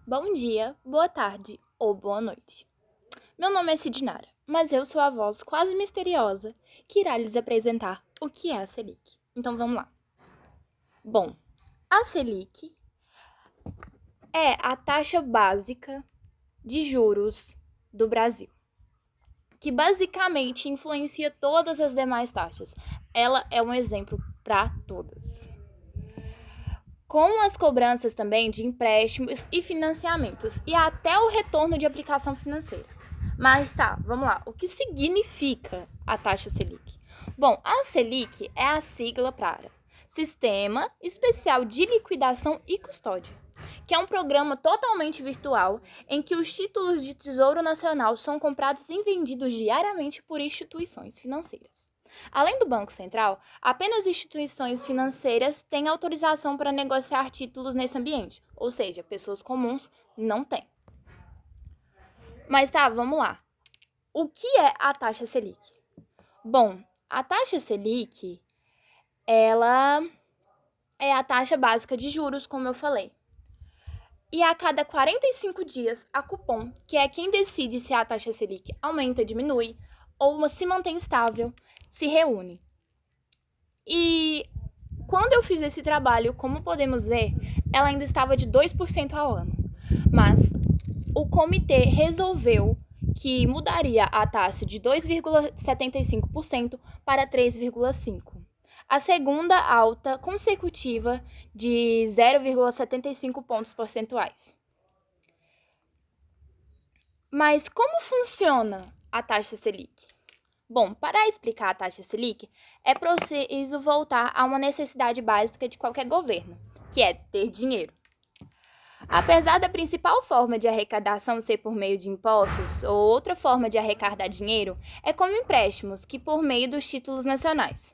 Bom dia, boa tarde ou boa noite. Meu nome é Sidnara, mas eu sou a voz quase misteriosa que irá lhes apresentar o que é a Selic. Então vamos lá. Bom, a Selic é a taxa básica de juros do Brasil, que basicamente influencia todas as demais taxas. Ela é um exemplo para todas. Com as cobranças também de empréstimos e financiamentos e até o retorno de aplicação financeira. Mas tá, vamos lá. O que significa a taxa Selic? Bom, a Selic é a sigla para Sistema Especial de Liquidação e Custódia, que é um programa totalmente virtual em que os títulos de Tesouro Nacional são comprados e vendidos diariamente por instituições financeiras. Além do Banco Central, apenas instituições financeiras têm autorização para negociar títulos nesse ambiente, ou seja, pessoas comuns não têm. Mas tá, vamos lá. O que é a taxa Selic? Bom, a taxa Selic, ela é a taxa básica de juros, como eu falei. E a cada 45 dias, a Cupom, que é quem decide se a taxa Selic aumenta, diminui ou se mantém estável, se reúne. E quando eu fiz esse trabalho, como podemos ver, ela ainda estava de 2% ao ano. Mas o comitê resolveu que mudaria a taxa de 2,75% para 3,5%. A segunda alta consecutiva de 0,75 pontos percentuais. Mas como funciona a taxa Selic? Bom, para explicar a taxa Selic, é preciso voltar a uma necessidade básica de qualquer governo, que é ter dinheiro. Apesar da principal forma de arrecadação ser por meio de impostos, ou outra forma de arrecadar dinheiro é como empréstimos, que por meio dos títulos nacionais.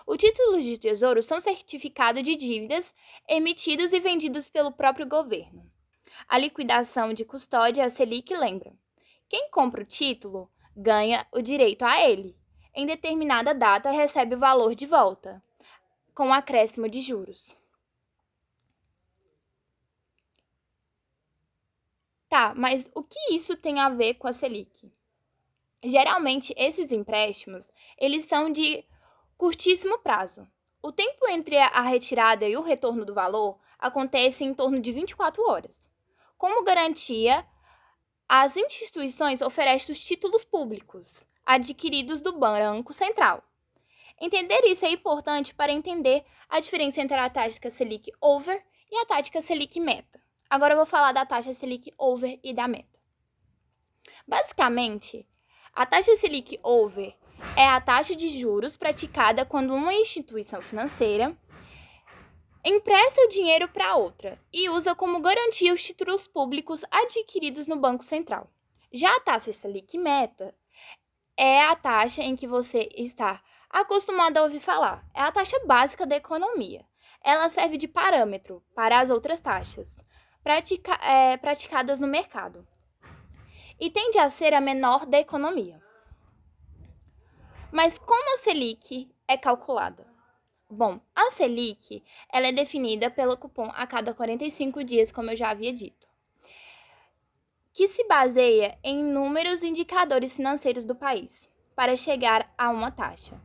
Os títulos de tesouro são certificados de dívidas emitidos e vendidos pelo próprio governo. A liquidação de custódia, a Selic, lembra: quem compra o título ganha o direito a ele. Em determinada data, recebe o valor de volta, com acréscimo de juros. Tá, mas o que isso tem a ver com a Selic? Geralmente, esses empréstimos, eles são de curtíssimo prazo. O tempo entre a retirada e o retorno do valor acontece em torno de 24 horas. Como garantia, as instituições oferecem os títulos públicos adquiridos do Banco Central. Entender isso é importante para entender a diferença entre a taxa Selic Over e a taxa Selic Meta. Agora eu vou falar da taxa Selic Over e da Meta. Basicamente, a taxa Selic Over é a taxa de juros praticada quando uma instituição financeira empresta o dinheiro para outra e usa como garantia os títulos públicos adquiridos no Banco Central. Já a taxa Selic Meta é a taxa em que você está acostumado a ouvir falar. É a taxa básica da economia. Ela serve de parâmetro para as outras taxas praticadas no mercado e tende a ser a menor da economia. Mas como a Selic é calculada? Bom, a Selic ela é definida pelo Cupom a cada 45 dias, como eu já havia dito, que se baseia em inúmeros indicadores financeiros do país para chegar a uma taxa.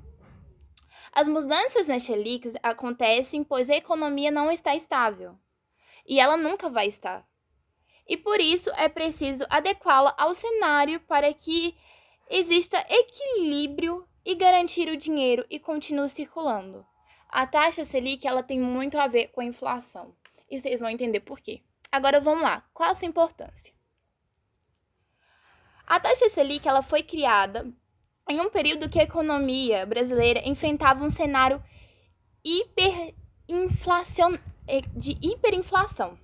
As mudanças nas Selics acontecem pois a economia não está estável e ela nunca vai estar. E por isso é preciso adequá-la ao cenário para que exista equilíbrio e garantir o dinheiro e continue circulando. A taxa Selic ela tem muito a ver com a inflação. E vocês vão entender por quê. Agora vamos lá. Qual a sua importância? A taxa Selic ela foi criada em um período que a economia brasileira enfrentava um cenário de hiperinflação.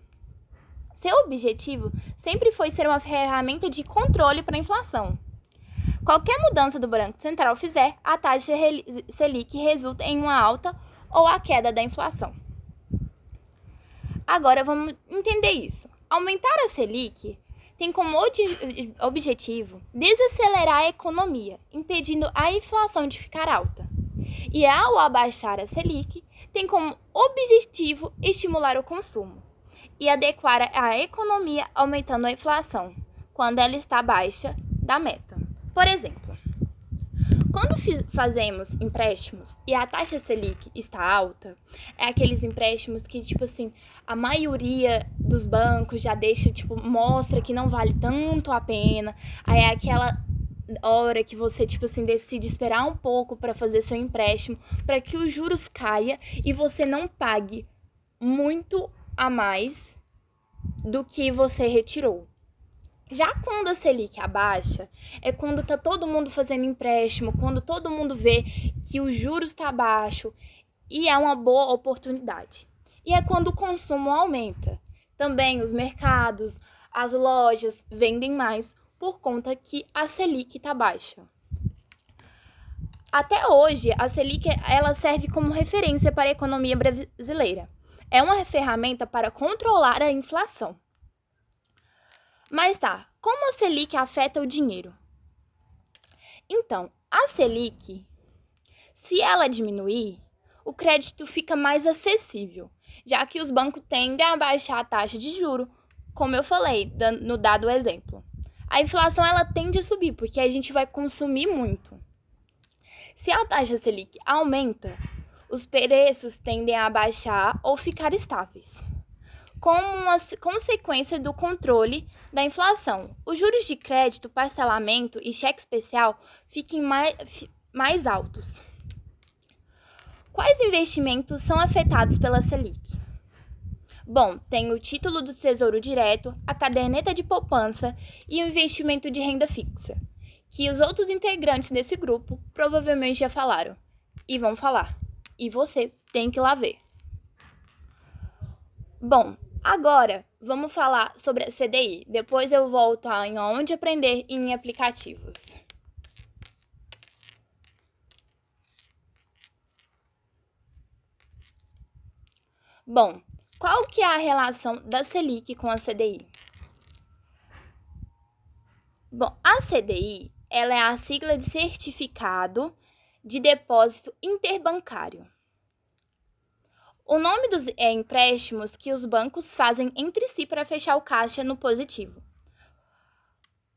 Seu objetivo sempre foi ser uma ferramenta de controle para a inflação. Qualquer mudança do Banco Central fizer, a taxa Selic resulta em uma alta ou a queda da inflação. Agora vamos entender isso. Aumentar a Selic tem como objetivo desacelerar a economia, impedindo a inflação de ficar alta. E ao abaixar a Selic, tem como objetivo estimular o consumo. e adequar a economia aumentando a inflação, quando ela está abaixo da meta. Por exemplo, quando fazemos empréstimos e a taxa Selic está alta, é aqueles empréstimos que, tipo assim, a maioria dos bancos já deixa, tipo, mostra que não vale tanto a pena. Aí é aquela hora que você, tipo assim, decide esperar um pouco para fazer seu empréstimo, para que os juros caia e você não pague muito a mais do que você retirou. Já quando a Selic abaixa, é quando tá todo mundo fazendo empréstimo, quando todo mundo vê que o juros está baixo e é uma boa oportunidade. E é quando o consumo aumenta. Também os mercados, as lojas vendem mais por conta que a Selic está baixa. Até hoje, a Selic ela serve como referência para a economia brasileira. É uma ferramenta para controlar a inflação. Mas tá, como a Selic afeta o dinheiro? Então, a Selic, se ela diminuir, o crédito fica mais acessível, já que os bancos tendem a baixar a taxa de juro, como eu falei no dado exemplo. A inflação ela tende a subir, porque a gente vai consumir muito. Se a taxa Selic aumenta, os preços tendem a baixar ou ficar estáveis, como uma consequência do controle da inflação. Os juros de crédito, parcelamento e cheque especial fiquem mais altos. Quais investimentos são afetados pela Selic? Bom, tem o título do Tesouro Direto, a caderneta de poupança e o investimento de renda fixa, que os outros integrantes desse grupo provavelmente já falaram e vão falar. E você tem que ir lá ver. Bom, agora vamos falar sobre a CDI. Depois eu volto em onde aprender em aplicativos. Bom, qual que é a relação da Selic com a CDI? Bom, a CDI ela é a sigla de Certificado de Depósito Interbancário. O nome dos empréstimos que os bancos fazem entre si para fechar o caixa no positivo.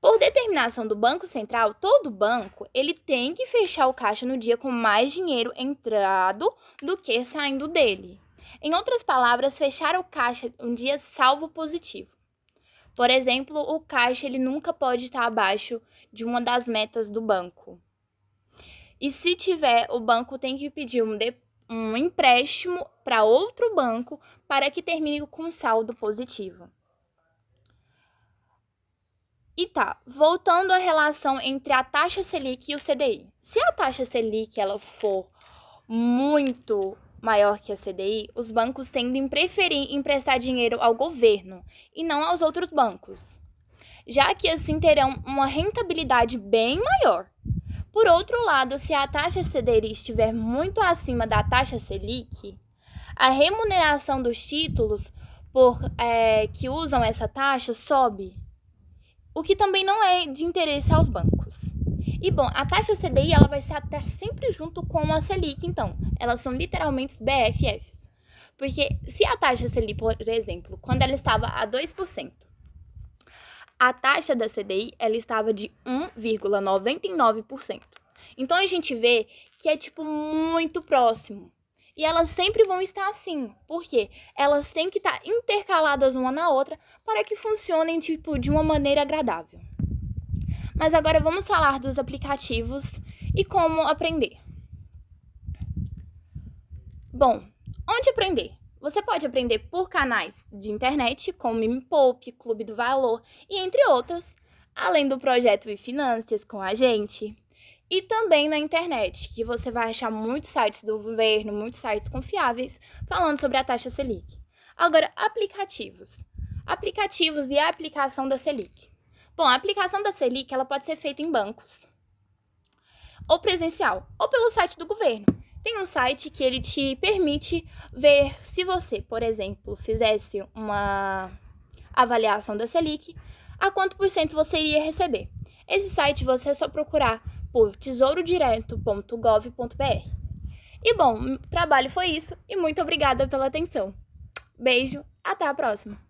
Por determinação do Banco Central, todo banco ele tem que fechar o caixa no dia com mais dinheiro entrado do que saindo dele. Em outras palavras, fechar o caixa um dia salvo positivo. Por exemplo, o caixa ele nunca pode estar abaixo de uma das metas do banco. E se tiver, o banco tem que pedir um empréstimo para outro banco para que termine com saldo positivo. E tá, voltando à relação entre a taxa Selic e o CDI. Se a taxa Selic ela for muito maior que a CDI, os bancos tendem a preferir emprestar dinheiro ao governo e não aos outros bancos, já que assim terão uma rentabilidade bem maior. Por outro lado, se a taxa CDI estiver muito acima da taxa Selic, a remuneração dos títulos que usam essa taxa sobe, o que também não é de interesse aos bancos. E bom, a taxa CDI ela vai estar sempre junto com a Selic, então, elas são literalmente os BFFs. Porque se a taxa Selic, por exemplo, quando ela estava a 2%, a taxa da CDI ela estava de 1,99%. Então a gente vê que é tipo muito próximo. E elas sempre vão estar assim, porque elas têm que estar intercaladas uma na outra para que funcionem tipo de uma maneira agradável. Mas agora vamos falar dos aplicativos e como aprender. Bom, onde aprender? Você pode aprender por canais de internet, como Me Poupe, Clube do Valor e entre outros, além do projeto e-Finanças com a gente. E também na internet, que você vai achar muitos sites do governo, muitos sites confiáveis, falando sobre a taxa Selic. Agora, aplicativos. Aplicativos e a aplicação da Selic. Bom, a aplicação da Selic ela pode ser feita em bancos, ou presencial, ou pelo site do governo. Tem um site que ele te permite ver se você, por exemplo, fizesse uma avaliação da Selic, a quanto por cento você iria receber. Esse site você é só procurar por tesourodireto.gov.br. E bom, o trabalho foi isso e muito obrigada pela atenção. Beijo, até a próxima!